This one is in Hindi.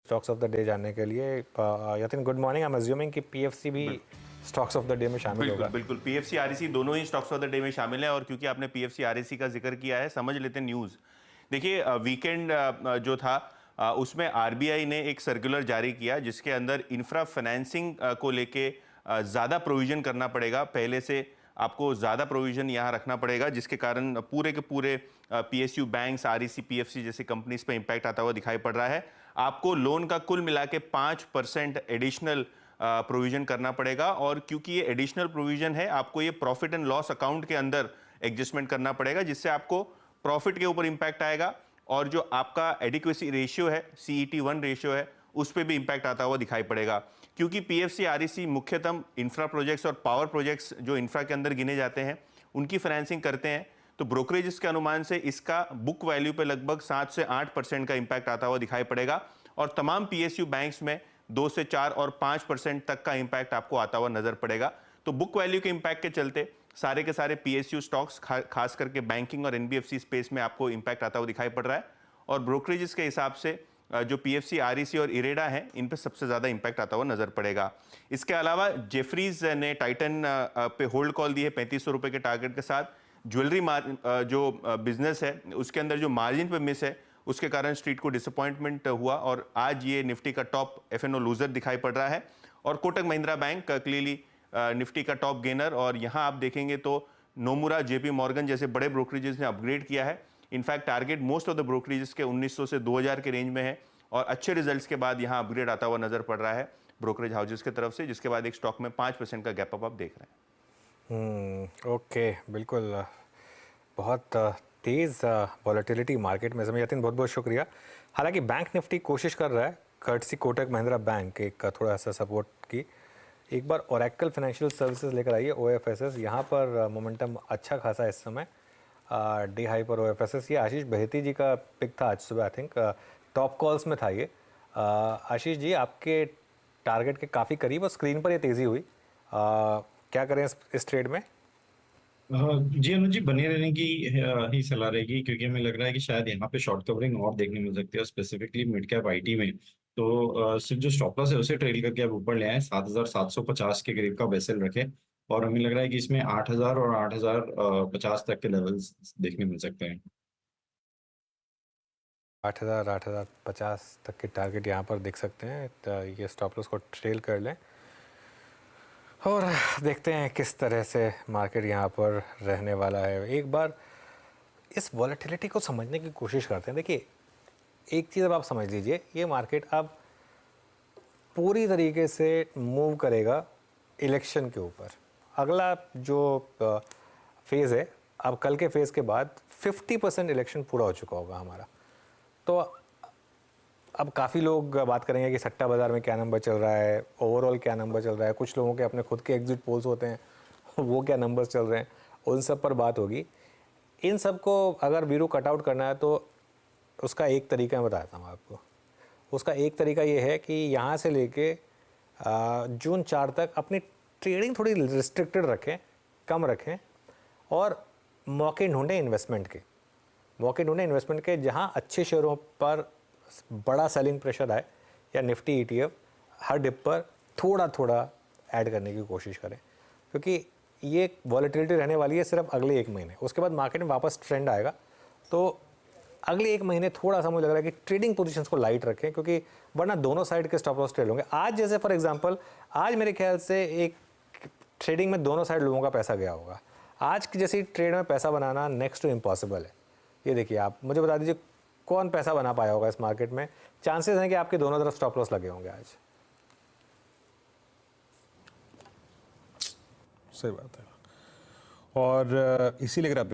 स्टॉक्स ऑफ द डे जानने के लिए। Yatin, good morning. I am assuming कि पीएफसी भी स्टॉक्स ऑफ द डे में शामिल होगा। बिल्कुल पीएफसी आरईसी दोनों ही स्टॉक्स ऑफ द डे में शामिल है। और क्योंकि आपने पीएफसी आरईसी का जिक्र किया है, समझ लेते हैं न्यूज़। देखिए, वीकेंड जो था उसमें आरबीआई ने एक सर्कुलर जारी किया जिसके अंदर इंफ्रा फाइनेंसिंग को लेके ज़्यादा प्रोविजन करना पड़ेगा। पहले से आपको ज़्यादा प्रोविजन यहाँ रखना पड़ेगा, जिसके कारण पूरे के पूरे पीएसयू बैंक्स, आरईसी, पीएफसी जैसी कंपनीज पे इंपैक्ट आता हुआ दिखाई पड़ रहा है। आपको लोन का कुल मिला के 5% एडिशनल प्रोविजन करना पड़ेगा। और क्योंकि ये एडिशनल प्रोविजन है, आपको ये प्रॉफिट एंड लॉस अकाउंट के अंदर एडजस्टमेंट करना पड़ेगा, जिससे आपको प्रॉफिट के ऊपर इंपैक्ट आएगा। और जो आपका एडिक्वेसी रेशियो है, CET1 रेशियो है, उस पर भी इंपैक्ट आता हुआ दिखाई पड़ेगा। क्योंकि पीएफसी आरईसी मुख्यतः इंफ्रा प्रोजेक्ट्स और पावर प्रोजेक्ट्स जो इंफ्रा के अंदर गिने जाते हैं उनकी फाइनेंसिंग करते हैं, तो ब्रोकरेजेस के अनुमान से इसका बुक वैल्यू पे लगभग 7 से 8% का इंपैक्ट आता हुआ दिखाई पड़ेगा। और तमाम पीएसयू बैंक्स में 2 से 4 और 5% तक का इंपैक्ट आपको आता हुआ नजर पड़ेगा। तो बुक वैल्यू के इंपैक्ट के चलते सारे के सारे पीएसयू स्टॉक्स, खास करके बैंकिंग और एनबीएफसी स्पेस में आपको इंपैक्ट आता हुआ दिखाई पड़ रहा है। और ब्रोकरेजेस के हिसाब से जो पीएफसी, आरईसी और इरेडा है, इन पे सबसे ज्यादा इंपैक्ट आता हुआ नजर पड़ेगा। इसके अलावा जेफरीज ने टाइटन पे होल्ड कॉल दी है 3500 रुपए के टारगेट के साथ। ज्वेलरी जो बिजनेस है उसके अंदर जो मार्जिन पे मिस है, उसके कारण स्ट्रीट को डिसअपॉइंटमेंट हुआ और आज ये निफ्टी का टॉप एफएनओ लूजर दिखाई पड़ रहा है। और Kotak Mahindra bank clearly Nifty का टॉप गेनर। और यहाँ आप देखेंगे तो नोमुरा, जेपी मॉर्गन जैसे बड़े ब्रोकरेजेस ने अपग्रेड किया है। In fact target most of the brokerages के 1900 से 2000 के रेंज में है। और अच्छे रिजल्ट्स के बाद यहाँ अपग्रेड आता हुआ नजर पड़ रहा है ब्रोकरेज हाउसेस की तरफ से, जिसके बाद एक स्टॉक में 5% का गैप अप आप देख रहे हैं। ओके, बिल्कुल। बहुत तेज़ वॉलेटिलिटी मार्केट में समय। यतिन, बहुत बहुत शुक्रिया। हालांकि बैंक निफ्टी कोशिश कर रहा है, कर्टसी कोटक महिंद्रा बैंक, एक थोड़ा सा सपोर्ट की। एक बार ओरेकल फाइनेंशियल सर्विसेज लेकर आइए, OFSS। यहाँ पर मोमेंटम अच्छा खासा इस समय। डी हाई पर OFSS, ये आशीष बहेती जी का पिक था आज सुबह, आई थिंक टॉप कॉल्स में था ये। आशीष जी, आपके टारगेट के काफ़ी करीब और स्क्रीन पर ये तेज़ी हुई। क्या करें इस ट्रेड में? जी अनुज जी, बने रहने की ही सलाह रहेगी, क्योंकि हमें लग रहा है कि शायद यहाँ पे शॉर्ट कवरिंग और देखने मिल सकती है, स्पेसिफिकली मिड कैप आईटी में। तो सिर्फ जो स्टॉप लॉस है उसे ट्रेल करके आप ऊपर ले आए, 7750 के करीब का बेसल रखें। और हमें लग रहा है कि इसमें 8000 और 8050 तक के लेवल्स देखने मिल सकते हैं। 8000, 8050 तक के टारगेट यहाँ पर देख सकते हैं। तो ये स्टॉप लॉस को ट्रेल कर लें और देखते हैं किस तरह से मार्केट यहाँ पर रहने वाला है। एक बार इस वॉलेटिलिटी को समझने की कोशिश करते हैं। देखिए, एक चीज़ अब आप समझ लीजिए, ये मार्केट अब पूरी तरीके से मूव करेगा इलेक्शन के ऊपर। अगला जो फेज़ है, अब कल के फेज़ के बाद 50% इलेक्शन पूरा हो चुका होगा हमारा। तो अब काफ़ी लोग बात करेंगे कि सट्टा बाज़ार में क्या नंबर चल रहा है, ओवरऑल क्या नंबर चल रहा है। कुछ लोगों के अपने खुद के एग्जिट पोल्स होते हैं, वो क्या नंबर्स चल रहे हैं, उन सब पर बात होगी। इन सब को अगर वीरू कटआउट करना है तो उसका एक तरीका मैं बताता हूँ आपको। उसका एक तरीका ये है कि यहाँ से लेके जून 4 तक अपनी ट्रेडिंग थोड़ी रिस्ट्रिक्टेड रखें, कम रखें, और मौके ढूंढें इन्वेस्टमेंट के जहाँ अच्छे शेयरों पर बड़ा सेलिंग प्रेशर आए, या निफ्टी ETF हर डिप पर थोड़ा थोड़ा ऐड करने की कोशिश करें। क्योंकि ये वॉलेटिलिटी रहने वाली है सिर्फ अगले 1 महीने, उसके बाद मार्केट में वापस ट्रेंड आएगा। तो अगले 1 महीने थोड़ा सा मुझे लग रहा है कि ट्रेडिंग पोजीशंस को लाइट रखें, क्योंकि वरना दोनों साइड के स्टॉप लॉस ट्रेड होंगे। आज जैसे फॉर एग्जांपल, आज मेरे ख्याल से एक ट्रेडिंग में दोनों साइड लोगों का पैसा गया होगा। आज की जैसी ट्रेड में पैसा बनाना नेक्स्ट टू इम्पॉसिबल है। ये देखिए, आप मुझे बता दीजिए कौन पैसा बना पाया होगा इस मार्केट में। चांसेस हैं कि आपके दोनों तरफ स्टॉप लॉस लगे होंगे आज। सही बात है। और इसीलिए अगर आप